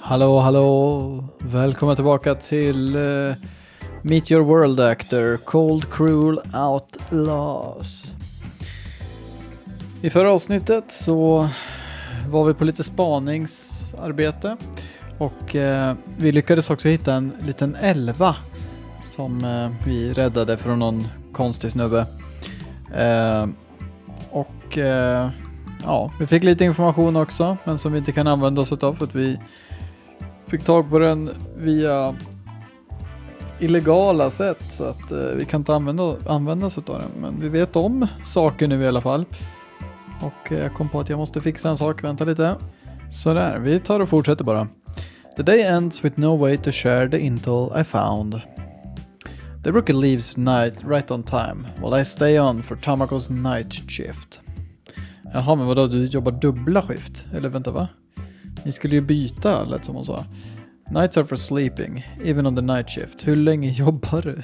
Hallå. Välkomna tillbaka till Meteor World Actor Cold Cruel Outlaws. I förra avsnittet så var vi på lite spaningsarbete och vi lyckades också hitta en liten älva som vi räddade från någon konstig snubbe. Ja, vi fick lite information också, men som vi inte kan använda oss av för att vi fick tag på den via illegala sätt, så att vi kan inte använda oss av den. Men vi vet om saker nu i alla fall. Och jag kom på att jag måste fixa en sak, vänta lite. Så där, vi tar och fortsätter bara. The day ends with no way to share the intel I found. The rookie leaves right on time, while I stay on for Tamakos night shift. Jaha, men vadå, du jobbar dubbla skift? Eller vänta, va? Ni skulle ju byta, lät som hon sa. Nights are for sleeping, even on the night shift. Hur länge jobbar du?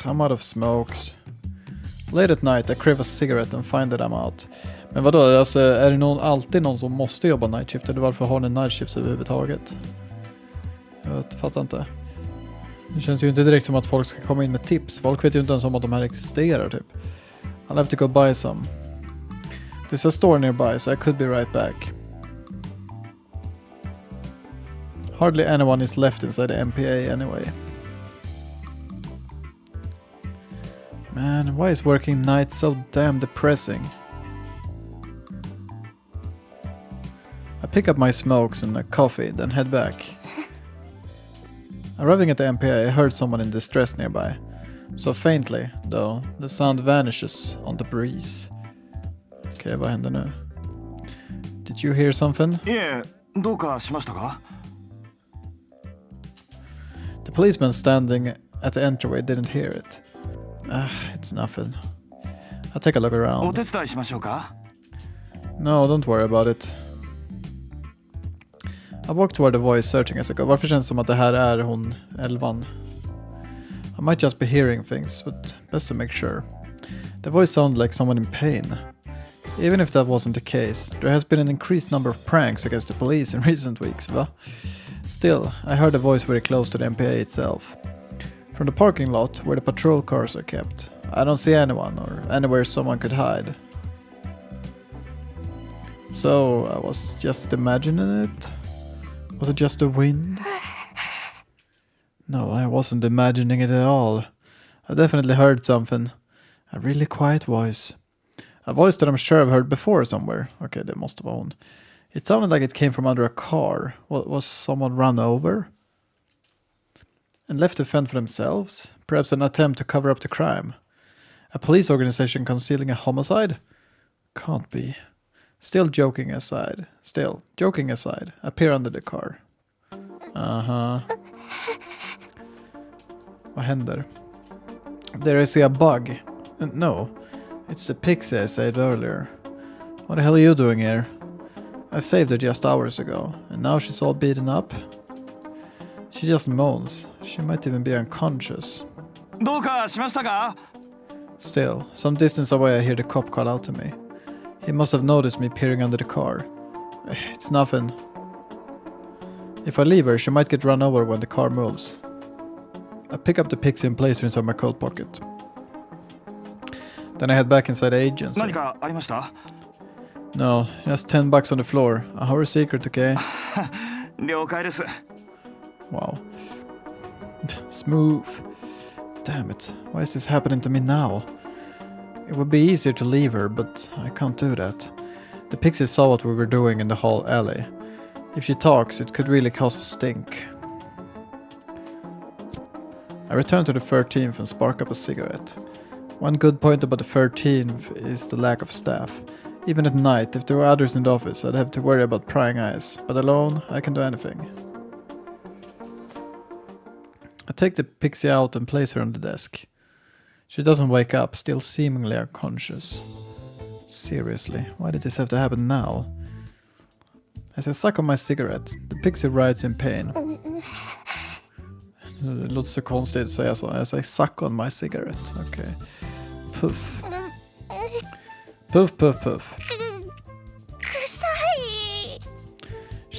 I'm out of smokes. Late at night I crave a cigarette and find that I'm out. Men vadå, alltså, är det alltid någon som måste jobba night shift? Eller varför har ni night shifts överhuvudtaget? Jag fattar inte. Det känns ju inte direkt som att folk ska komma in med tips. Folk vet ju inte ens om att de här existerar, typ. I'll have to go buy some. There's a store nearby, so I could be right back. Hardly anyone is left inside the MPA anyway. Man, why is working night so damn depressing? I pick up my smokes and a coffee, then head back. Arriving at the MPA, I heard someone in distress nearby. So faintly, though, the sound vanishes on the breeze. Okay, vad händer nu? Did you hear something? The policeman standing at the entryway didn't hear it. It's nothing. I'll take a look around. No, don't worry about it. I walk toward the voice searching as I go. Varför känns det som att det här är hon, Elvan? I might just be hearing things, but best to make sure. The voice sounded like someone in pain. Even if that wasn't the case, there has been an increased number of pranks against the police in recent weeks, va? Still, I heard a voice very close to the MPA itself. From the parking lot, where the patrol cars are kept, I don't see anyone or anywhere someone could hide. So, I was just imagining it? Was it just the wind? No, I wasn't imagining it at all. I definitely heard something. A really quiet voice. A voice that I'm sure I've heard before somewhere. Okay, det måste vara hon. It sounded like it came from under a car. Was someone run over? And left to fend for themselves? Perhaps an attempt to cover up the crime? A police organization concealing a homicide? Can't be. Still joking aside, appear under the car. Vad händer? There I see a bug. No, it's the pixie I saved earlier. What the hell are you doing here? I saved her just hours ago, and now she's all beaten up. She just moans. She might even be unconscious. Still, some distance away I hear the cop call out to me. He must have noticed me peering under the car. It's nothing. If I leave her, she might get run over when the car moves. I pick up the pixie and place her inside my coat pocket. Then I head back inside the agency. No, just $10 on the floor. Our secret, okay? Wow. Smooth. Damn it. Why is this happening to me now? It would be easier to leave her, but I can't do that. The pixie saw what we were doing in the hall alley. If she talks, it could really cause a stink. I return to the 13th and spark up a cigarette. One good point about the 13th is the lack of staff. Even at night, if there were others in the office, I'd have to worry about prying eyes. But alone, I can do anything. I take the pixie out and place her on the desk. She doesn't wake up, still seemingly unconscious. Seriously, why did this have to happen now? As I suck on my cigarette, the pixie writhes in pain. Det låter så konstigt att säga så. As I suck on my cigarette. Okay. Puff. Puff, puff, puff.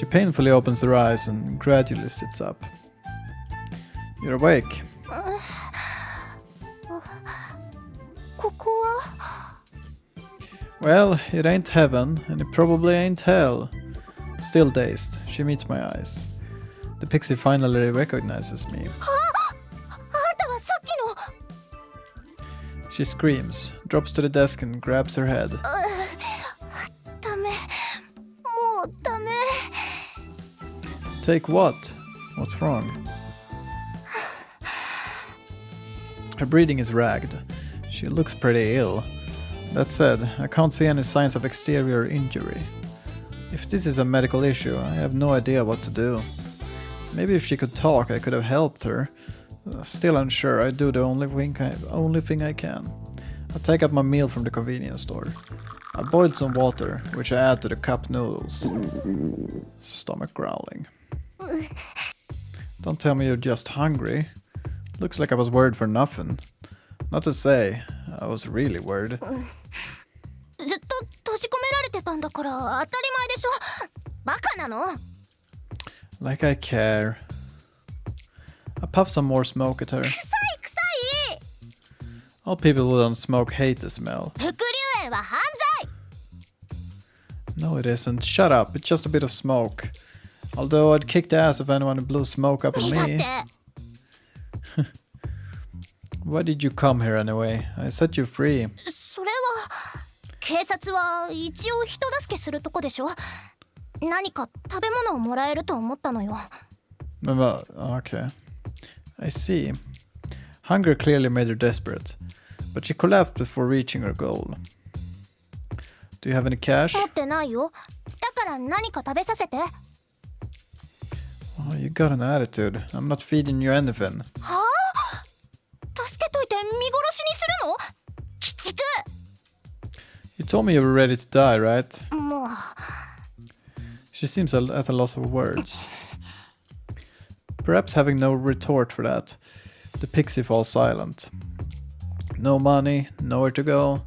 She painfully opens her eyes and gradually sits up. You're awake. ここは Well, it ain't heaven, and it probably ain't hell. Still dazed, she meets my eyes. The pixie finally recognizes me. あんたはさっきの She screams, drops to the desk and grabs her head. ダメもうダメ Take what? What's wrong? Her breathing is ragged. She looks pretty ill. That said, I can't see any signs of exterior injury. If this is a medical issue, I have no idea what to do. Maybe if she could talk, I could have helped her. Still unsure, I do the only thing I can. I take out my meal from the convenience store. I boiled some water, which I add to the cup noodles. Stomach growling. Don't tell me you're just hungry. Looks like I was worried for nothing. Not to say, I was really worried. ずっと閉じ込められてたんだから当たり前でしょバカなの Like I care. I puff some more smoke at her. 臭い臭い All people who don't smoke hate the smell. 副流煙は犯罪 No, it isn't. Shut up. It's just a bit of smoke. Although I'd kick the ass of anyone who blew smoke up at だっ me. て Why did you come here anyway? I set you free. それは警察は一応人助けするとこでしょ何か食べ物をもらえると思ったのよ Okay. I see. Hunger clearly made her desperate, but she collapsed before reaching her goal. Do you have any cash? 持ってないよだから何か食べさせて Oh, you got an attitude. I'm not feeding you anything. はあ助けといて見殺しにするの鬼畜 You told me you were ready to die, right? もう She seems at a loss of words. Perhaps having no retort for that, the pixie falls silent. No money, nowhere to go.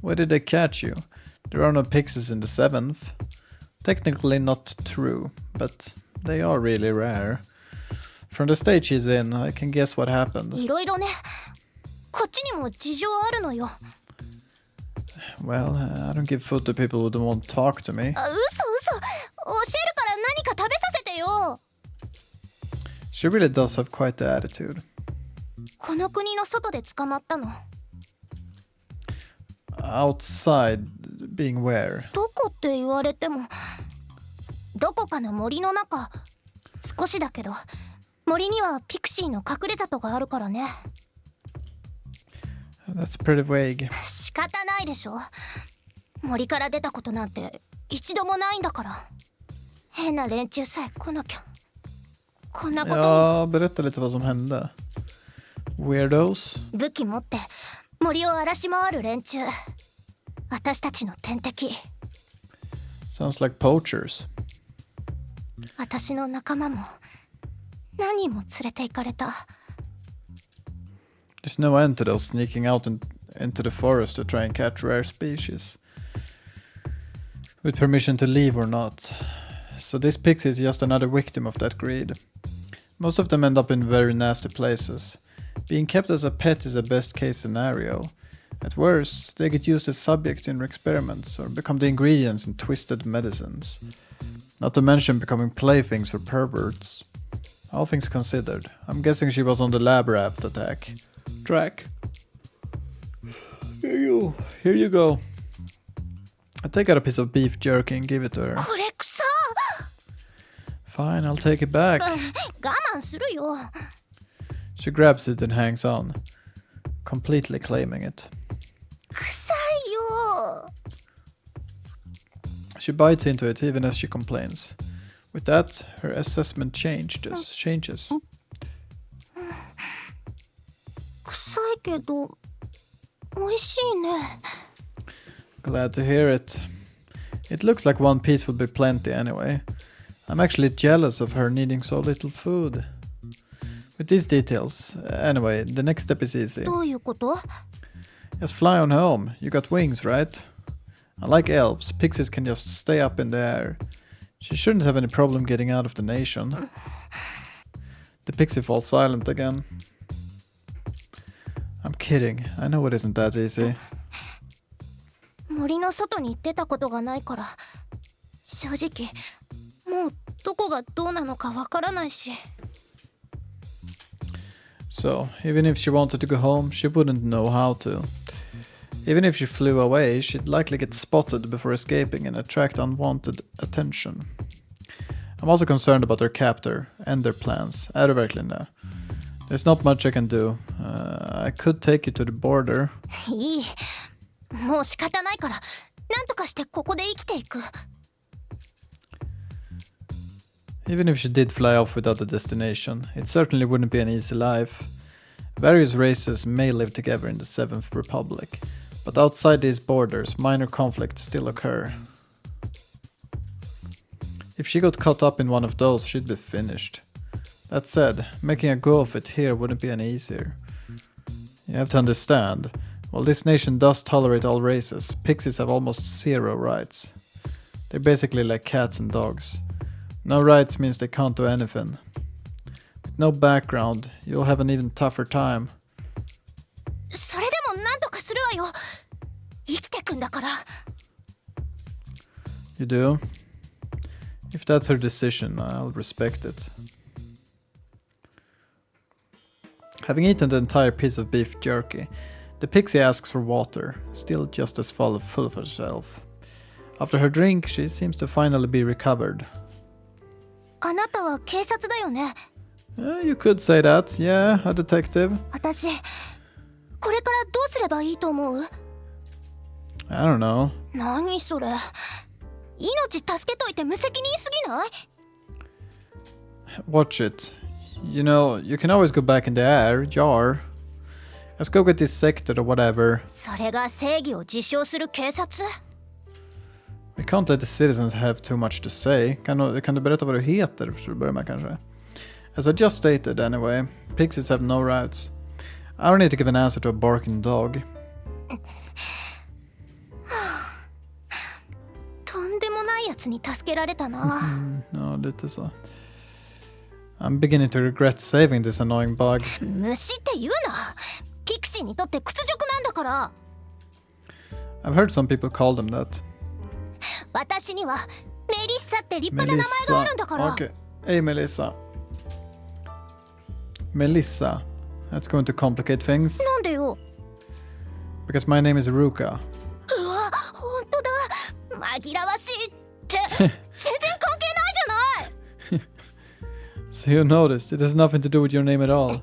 Where did they catch you? There are no pixies in the 7th. Technically not true, but they are really rare. From the stage he's in, I can guess what happened. いろいろねこっちにも事情あるのよ Well, I don't give food to people who don't want to talk to me. あ嘘教えるから何か食べさせてよ She really does have quite the attitude. この国の外で捕まったの Outside, being where? どこって言われてもどこかの森の中少しだけど森にはピクシーの隠れ里があるからね That's pretty vague. 仕方ないでしょ森から出たことなんて一度もないんだから変な連中さえ来なきゃこんなことに Ja, berätta lite vad som hände. Weirdos? 武器持って森を荒らし回る連中私たちの天敵 Sounds like poachers. 私の仲間も何人も連れて行かれた There's no end to those sneaking out into the forest to try and catch rare species. With permission to leave or not. So this pixie is just another victim of that greed. Most of them end up in very nasty places. Being kept as a pet is a best case scenario. At worst, they get used as subjects in experiments or become the ingredients in twisted medicines. Not to mention becoming playthings for perverts. All things considered, I'm guessing she was on the lab rat attack. Track. Here you go. I take out a piece of beef jerky and give it to her. これ草 Fine, I'll take it back. 我慢するよ She grabs it and hangs on, completely claiming it. 臭いよ She bites into it even as she complains. With that, her assessment changes. 臭いけど美味しいね Glad to hear it. It looks like one piece would be plenty anyway. I'm actually jealous of her needing so little food. With these details, anyway, the next step is easy. どういうこと Just fly on home. You got wings, right? Unlike elves, pixies can just stay up in the air. She shouldn't have any problem getting out of the nation. The pixie falls silent again. I'm kidding. I know it isn't that easy. 森の外に出たことがないから正直もうどこがどうなのかわからないし。 So, even if she wanted to go home, she wouldn't know how to. Even if she flew away, she'd likely get spotted before escaping and attract unwanted attention. I'm also concerned about their captor and their plans. Är du verkligen det? There's not much I can do. I could take you to the border. いい。もう仕方ないからなんとかしてここで生きていく。 Even if she did fly off without a destination, it certainly wouldn't be an easy life. Various races may live together in the Seventh Republic, but outside these borders, minor conflicts still occur. If she got caught up in one of those, she'd be finished. That said, making a go of it here wouldn't be any easier. You have to understand, while this nation does tolerate all races, pixies have almost zero rights. They're basically like cats and dogs. No rights means they can't do anything. With no background, you'll have an even tougher time. それでもなんとかするわよ。生きてくんだから。 You do? If that's her decision, I'll respect it. Having eaten the entire piece of beef jerky, the pixie asks for water, still just as full of herself. After her drink, she seems to finally be recovered. あなたは警察だよね。 You could say that, yeah, a detective. 私これからどうすればいいと思う？ I don't know. 何それ？命助けといて無責任すぎない？ Watch it. You know, you can always go back in the air, jar. Let's go get dissected or whatever. それが正義を自称する警察？ We can't let the citizens have too much to say. Kan du berätta vad du heter för att börja med kanske? As I just stated anyway, pixies have no rights. I don't need to give an answer to a barking dog. とんでもないやつに助けられたな。Ja, lite så. I'm beginning to regret saving this annoying bug. 虫って言うな。ピクシーにとって屈辱なんだから。 I've heard some people call them that. 私にはメリッサって立派な名前があるんだから。 Okay. Hey, Melissa. Melissa. That's going to complicate things. なんでよ。 Because my name is Ruka. うわ、本当だ。紛らわしいって全然関係ないじゃない。 So you noticed, it has nothing to do with your name at all.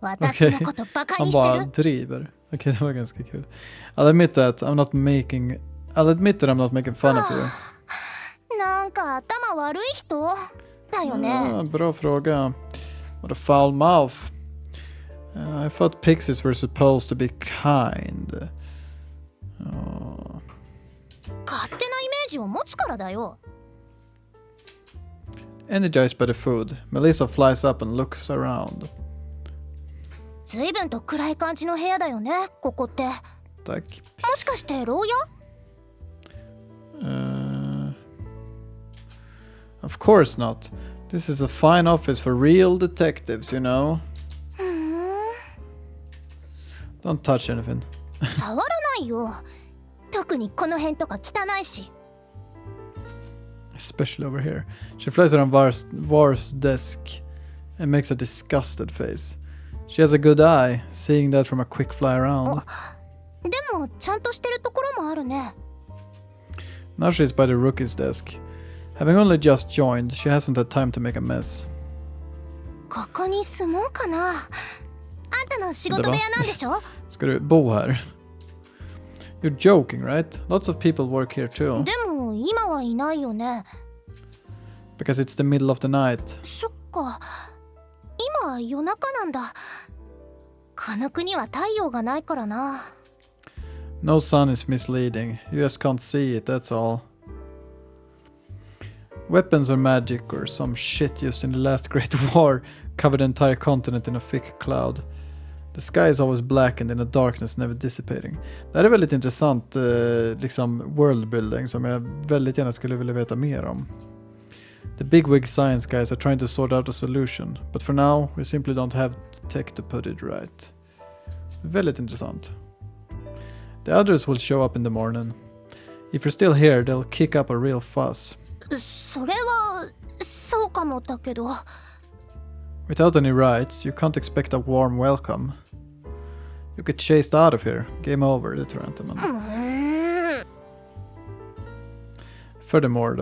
私のことバカ Han にしてる。 bara driver. Okej, det var ganska kul. I'll admit that I'm not making fun of you. なんか頭悪い人だよね。 Bra fråga. What a foul mouth. I thought pixies were supposed to be kind. 勝手なイメージを持つからだよ。 Energized by the food, Melissa flies up and looks around. ずいぶんと暗い感じの部屋だよね、ここって。 Tack. もしかして牢屋？ Of course not. This is a fine office for real detectives, you know. ふん。 Don't touch anything. 触らないよ。特にこの辺とか汚いし。 Especially over here. She flies around Var's desk and makes a disgusted face. She has a good eye, seeing that from a quick fly around. でもちゃんとしてるところもあるね。 Now she's by the rookie's desk. Having only just joined, she hasn't had time to make a mess. ここに住もうかな。あんたの仕事部屋なんでしょ？ Ska du bo här? You're joking, right? Lots of people work here too. でも今はいないよね。 Because it's the middle of the night. そっか。今夜中なんだ。この国は太陽がないからな。 No sun is misleading. You just can't see it, that's all. Weapons or magic or some shit used in the last Great War covered the entire continent in a thick cloud. The sky is always blackened in a darkness never dissipating. Det här är väldigt intressant liksom worldbuilding som jag väldigt gärna skulle vilja veta mer om. The bigwig science guys are trying to sort out a solution, but for now we simply don't have tech to put it right. Väldigt intressant. The others will show up in the morning. If you're still here, they'll kick up a real fuss. それはそうかもだけど。 Without any rights, you can't expect a warm welcome. You get chased out of here. Game over, det tror jag inte. Men... Furthermore,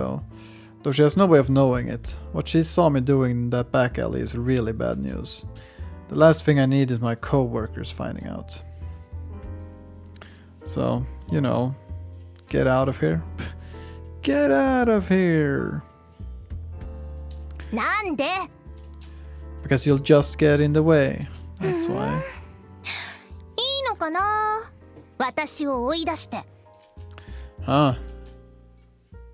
though she has no way of knowing it, what she saw me doing in that back alley is really bad news. The last thing I need is my co-workers finding out. So, you know, get out of here. Get out of here! なんで Because you'll just get in the way. That's why. いいのかな私を追い出して。Huh?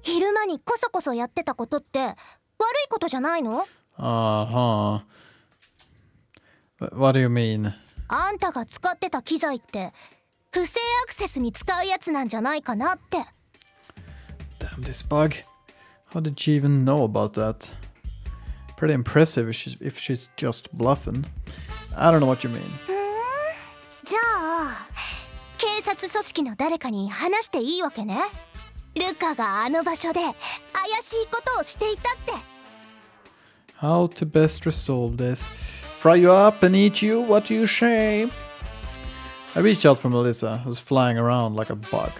昼間にこそこそやってたことって悪いことじゃないの？ Uh-huh. What do you mean? あんたが使ってた機材って不正アクセスに使うやつなんじゃないかなって。Damn this bug. How did she even know about that? Pretty impressive if she's just bluffing. I don't know what you mean. じゃあ警察組織の誰かに話していいわけね。ルカがあの場所で怪しいことをしていたって。How to best resolve this? Fry you up and eat you? What do you say? I reached out for Melissa, who's flying around like a bug.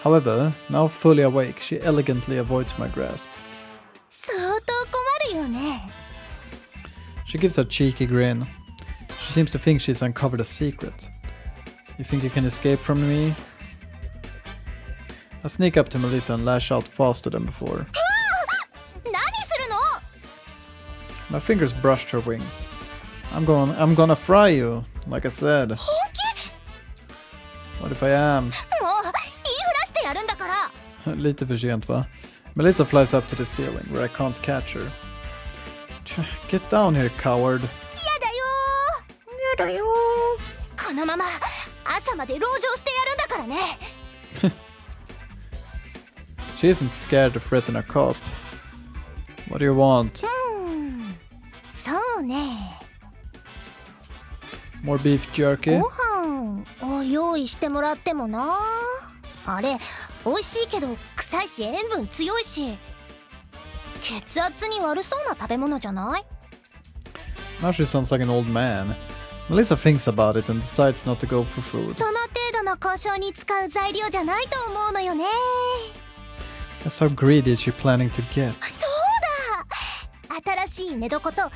However, now fully awake, she elegantly avoids my grasp. 相当困るよね。 She gives a cheeky grin. She seems to think she's uncovered a secret. You think you can escape from me? I sneak up to Melissa and lash out faster than before. 何するの？ My fingers brushed her wings. I'm gonna fry you, like I said. 本気？ What if I am? もう言いふらしてやるんだから。Lite för sent, va? Melissa flies up to the ceiling, where I can't catch her. Get down here, coward. やだよ。このまま朝まで籠城してやるんだからね。She isn't scared to threaten a cop. What do you want? そうね。 More beef jerky? ご飯を用意してもらってもな。あれ美味しいけど臭いし塩分強いし血圧に悪そうな食べ物じゃない？ Now she sounds like an old man. Melissa thinks about it and decides not to go for food. その程度の交渉に使う材料じゃないと思うのよね。 Just how greedy is she planning to get? そうだ。新しい寝床と安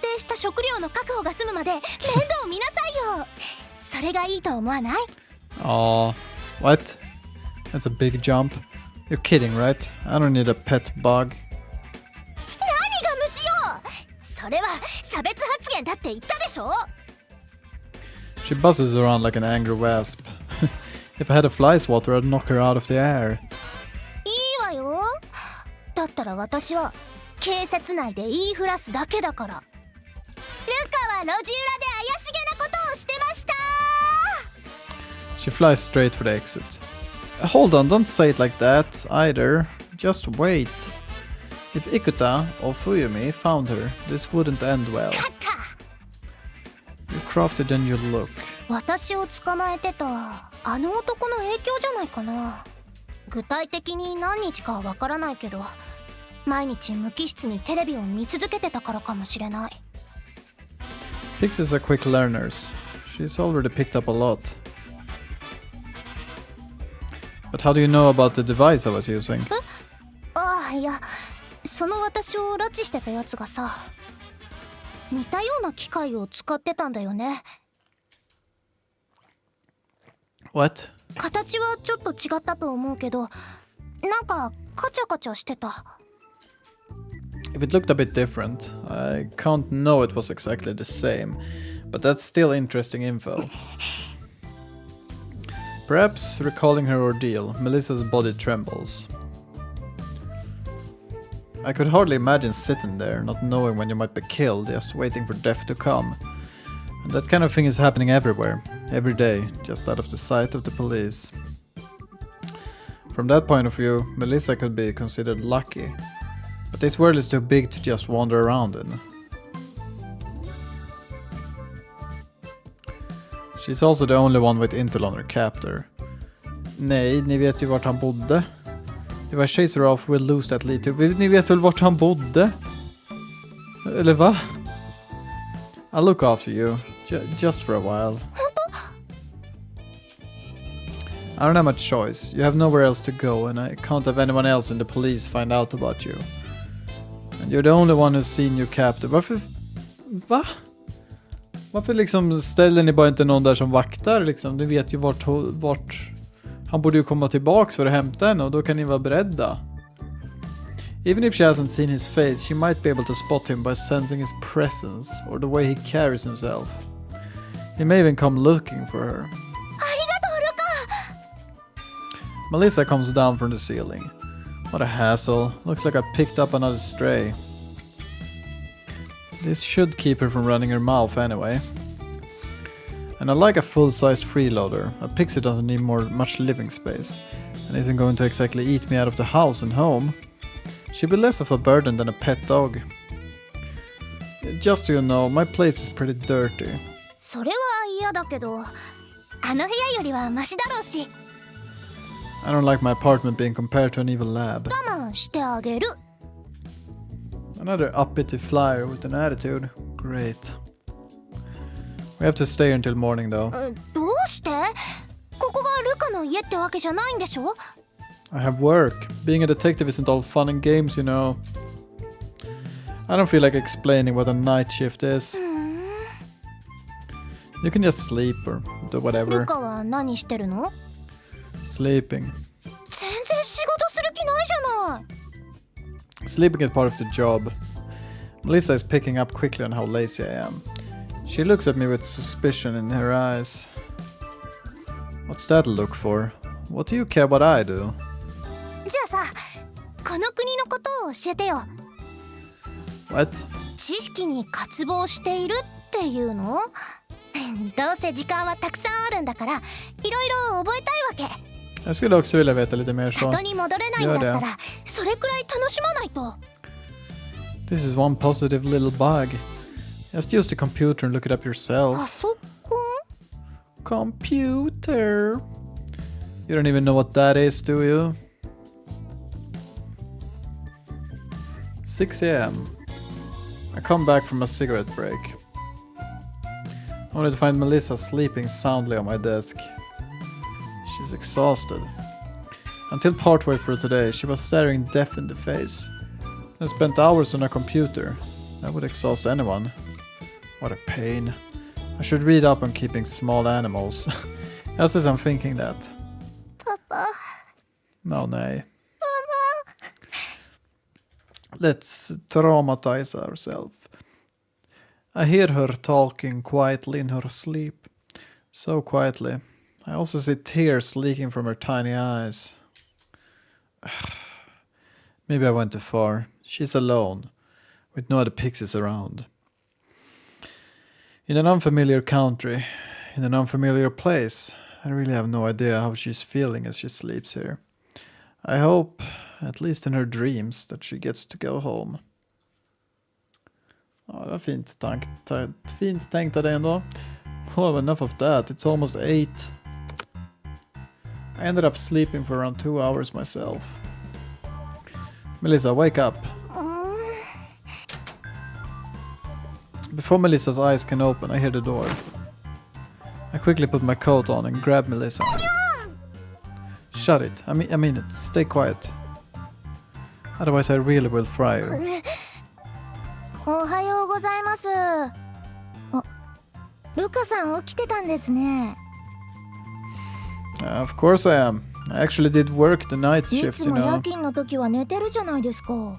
定した食料の確保が済むまで面倒見なさいよ。それがいいと思わない？ Aw, what? That's a big jump. You're kidding, right? I don't need a pet bug. 何が虫よ。それは差別発言だって言ったでしょ。 She buzzes around like an angry wasp. If I had a fly swatter, I'd knock her out of the air. いいわよ。だったら私は警察内で言いふらすだけだから。ルカは路地裏で怪しげなことをしてました。 She flies straight for the exit. Hold on, don't say it like that either. Just wait. If Ikuta or Fuyumi found her, this wouldn't end well. 勝った。 You're craftier than you look. 私を捕まえてたあの男の影響じゃないかな。具体的に何日かはわからないけど、毎日無機質にテレビを見続けてたからかもしれない。 Pixies are quick learners. She's already picked up a lot. But how do you know about the device I was using? ああ、いや、その私を拉致してたやつがさ、似たような機械を使ってたんだよね。 What? 形はちょっと違ったと思うけど、なんかカチャカチャしてた。 If it looked a bit different, I can't know it was exactly the same, but that's still interesting info. Perhaps, recalling her ordeal, Melissa's body trembles. I could hardly imagine sitting there, not knowing when you might be killed, just waiting for death to come. And that kind of thing is happening everywhere, every day, just out of the sight of the police. From that point of view, Melissa could be considered lucky. But this world is too big to just wander around in. She's also the only one with intel on her captor. Nej, ni vet ju vart han bodde. If I chase her off, we'll lose that lead too. Ni vet väl vart han bodde? Eller va? I'll look after you. Just for a while. I don't have much choice. You have nowhere else to go and I can't have anyone else in the police find out about you. And you're the only one who's seen your captor. Varför... Va? Varför liksom ställer ni bara inte någon där som vaktar liksom? Ni vet ju vart... Han borde ju komma tillbaks för att hämta henne och då kan ni vara beredda. Even if she hasn't seen his face, she might be able to spot him by sensing his presence or the way he carries himself. He may even come looking for her. Melissa comes down from the ceiling. What a hassle. Looks like I picked up another stray. This should keep her from running her mouth anyway. And I like a full-sized freeloader. A pixie doesn't need much living space. And isn't going to exactly eat me out of the house and home. She'd be less of a burden than a pet dog. Just so you know, my place is pretty dirty. それは嫌だけど、あの部屋よりはマシだろうし。I don't like my apartment being compared to an evil lab. 我慢してあげる。Another uppity flyer with an attitude. Great. We have to stay until morning though. どうして？ここがルカの家ってわけじゃないんでしょ？ I have work. Being a detective isn't all fun and games, you know. I don't feel like explaining what a night shift is. You can just sleep or do whatever. ルカは何してるの？ Sleeping. 全然仕事する気ないじゃない。Sleeping is part of the job. Melissa is picking up quickly on how lazy I am. She looks at me with suspicion in her eyes. What's that look for? What do you care what I do? じゃあさ、この国のことを教えてよ。What? 知識に渇望しているっていうの？どうせ時間はたくさんあるんだから、いろいろ覚えたいわけ。Jag skulle också vilja veta lite mer så. 里に戻れないんだったら、それくらい楽しまないと。This is one positive little bug. Just use the computer and look it up yourself. あそこ？ Computer. You don't even know what that is, do you? 6 a.m. I come back from a cigarette break. Only to find Melissa sleeping soundly on my desk. She's exhausted. Until partway through today, she was staring death in the face. And spent hours on a computer. That would exhaust anyone. What a pain. I should read up on keeping small animals. Just as I'm thinking that. Papa. No, nej. Mama. Let's traumatize ourselves. I hear her talking quietly in her sleep. So quietly. I also see tears leaking from her tiny eyes. Maybe I went too far. She's alone, with no other pixies around. In an unfamiliar country, in an unfamiliar place, I really have no idea how she's feeling as she sleeps here. I hope, at least in her dreams, that she gets to go home. Ja, det var fint tänkt av dig ändå. Oh, enough of that. It's almost 8. I ended up sleeping for around 2 hours myself. Melissa, wake up. Before Melissa's eyes can open, I hear the door. I quickly put my coat on and grab Melissa. Shut it. I mean it. Stay quiet. Otherwise I really will fry you. おはようございます。あ、ルカさん起きてたんですね。Of course I am. I actually did work the night い shift, つ you も夜 know. 勤の時は寝てるじゃないですか。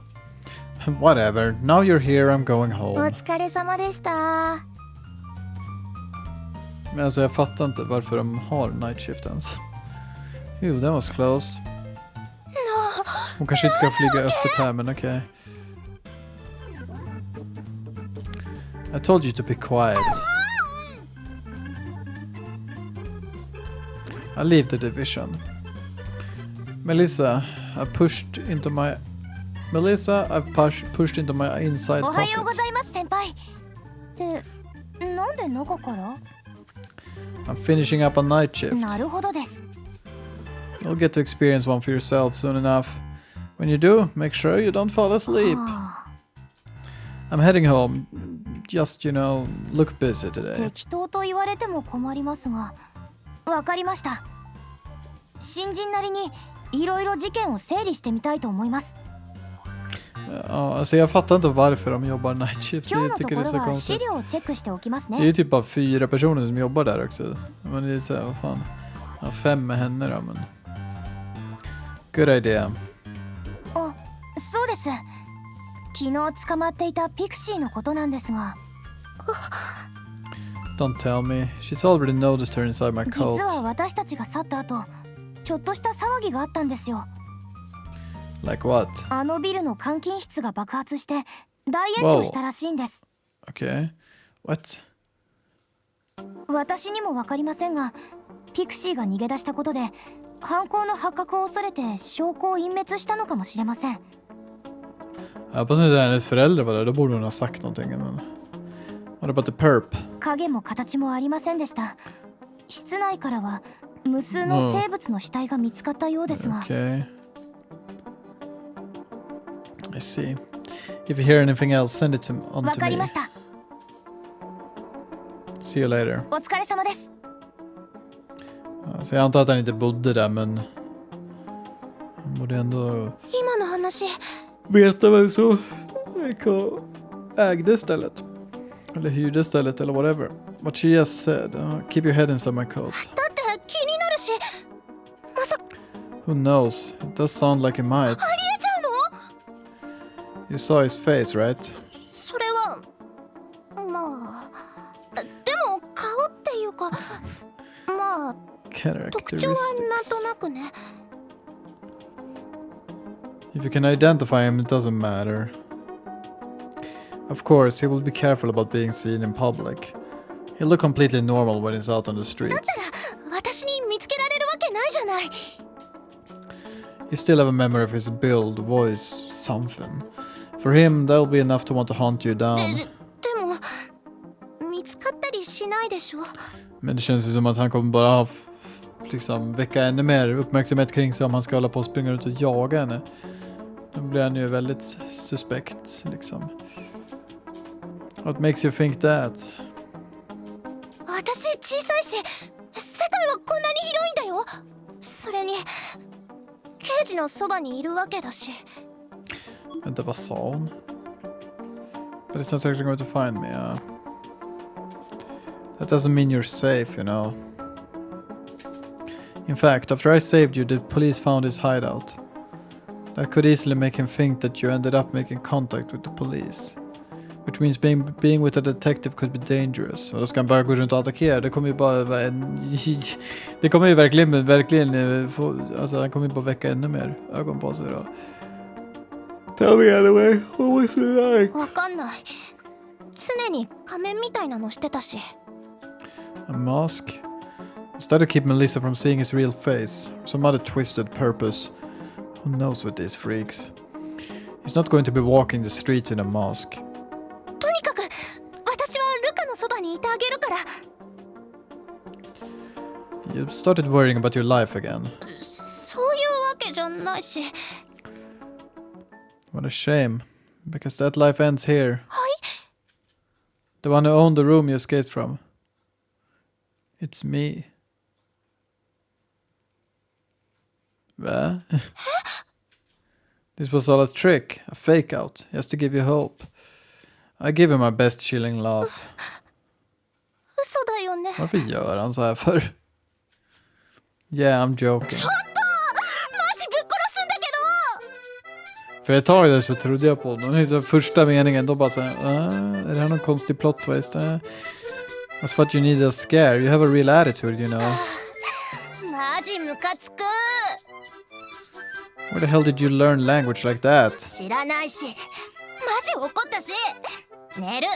Whatever. Now you're here, I'm going お home. 疲れ様でした。Men alltså jag fattar inte varför de har night shift ens. Jo, that was close. Hon kanske inte ska flyga öppet här, men okej. I told you to be quiet. I leave the division. Melissa, I've pushed into my inside おはよう pocket. ございます先輩。で、なんで中から？ I'm finishing up a night shift. なるほどです。 You'll get to experience one for yourself soon enough. When you do, make sure you don't fall asleep. I'm heading home. Just, look busy today. 適当と言われても困りますが、わかりました。新人なりにいろいろ事件を整理してみたいと思います。Alltså jag fattar inte varför de jobbar night shift. 今日 Jag のと tycker こ det är ろ så は資 konstigt. 料をチェックしておきます Det är ju ね。 typ bara 4 personer som jobbar där också. Men det är så här, vad fan. Ja, 5 med henne då, men... Good idea. あ、そうです。昨日捕まっていたピクシーのことなんですが、 Don't tell me. She's already noticed her inside my 実 coat. は私たちが去った後、ちょっとした騒ぎがあったんですよ。 Like what? あのビルの監禁室が爆発して大炎上したらしいんです。 Okay. What? 私にもわかりませんが、ピクシーが逃げ出したことで犯行の発覚を恐れて証拠を隠滅したのかもしれません。 Jag hoppas inte hennes föräldrar var där. Då borde hon ha sagt någonting. Men... What about the perp? 影も形もありませんでした。室内からは無数の生物の死体が見つかったようですが、 Okay. I see. If you hear anything else, send it on わ to かり me. ました。 See you later. お疲れ様です。 Så jag antar att han inte bodde där, men... Han borde ändå... 今の話、 Veta vem som ägde stället. Eller hyrde stället, eller whatever. What she just said. Keep your head inside my coat. だって気になるし、まさか Who knows? It does sound like he might. ありえちゃうの？ You saw his face, right? それはまあ、でも顔っていうか、まあ特徴はなんとなくね。 If you can identify him, it doesn't matter. Of course, he will be careful about being seen in public. He'll look completely normal when he's out on the streets. 私に見つけられるわけないじゃない。 You still have a memory of his build, voice, something. For him, that'll be enough to want to hunt you down. でも見つかったりしないでしょ。 Men det känns ju som att han kommer bara liksom väcka ännu mer uppmärksamhet kring sig om han ska hålla på och springa ut och jaga henne. Då blir han ju väldigt suspekt liksom. What makes you think that? 私小さいし、世界はこんなに広いんだよ。それに刑事のそばにいるわけだし。 Vänta, vad sa hon? But it's not actually going to find me. That doesn't mean you're safe, you know. In fact, after I saved you, the police found his hideout. That could easily make him think that you ended up making contact with the police. Which means being with a detective could be dangerous. Och då ska han bara gå runt och attackera. Det kommer ju bara vara det kommer ju verkligen få, alltså han kommer ju bara väcka ännu mer ögon på sig då. Tell me anyway, what was it like? わかんない。常に仮面みたいなのしてたし。 A mask? Is that to keep Melissa from seeing his real face? Or some other twisted purpose? Who knows with these freaks? He's not going to be walking the streets in a mask. とにかく私はルカのそばにいてあげるから。 You started worrying about your life again. そういうわけじゃないし。 What a shame. Because that life ends here. はい。 The one who owned the room you escaped from. It's me. Va? This was all a trick, a fake out, just to give you hope. I give him my best chilling laugh. 嘘だよね。 Varför gör han så här för? Yeah, I'm joking. ちょっとマジぶっ殺すんだけど。 För ett tag där så trodde jag på honom. Det är så första meningen då bara så här, är det här någon konstig plot twist? That's what you need a scare. You have a real attitude, you know. マジムカつく。 Where the hell did you learn language like that? 知らないし。マジ怒ったし。寝る。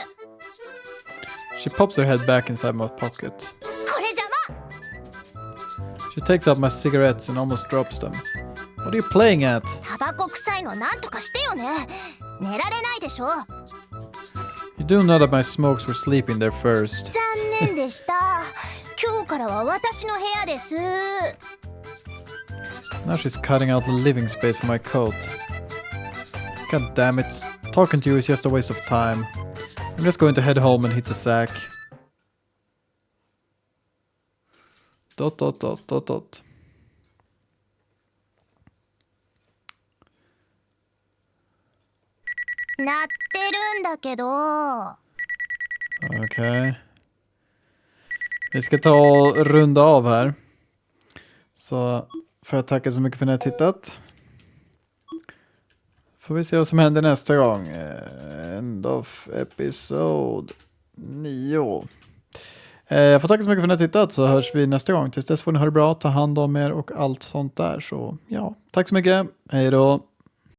She pops her head back inside my pocket. これ邪魔。She takes up my cigarettes and almost drops them. What are you playing at? タバコ臭いのなんとかしてよね。寝られないでしょ。 You do know that my smokes were sleeping there first. 残念でした。今日からは私の部屋です。 Now she's cutting out the living space for my coat. God damn it. Talking to you is just a waste of time. I'm just going to head home and hit the sack. ...鳴ってるんだけど。Okej. Vi ska ta och runda av här. Så får jag tacka så mycket för att ni har tittat. Får vi se vad som händer nästa gång. End of episod 9. Jag får tacka så mycket för att ni har tittat, så hörs vi nästa gång. Tills dess får ni ha det bra, ta hand om er och allt sånt där. Så ja, tack så mycket. Hej då.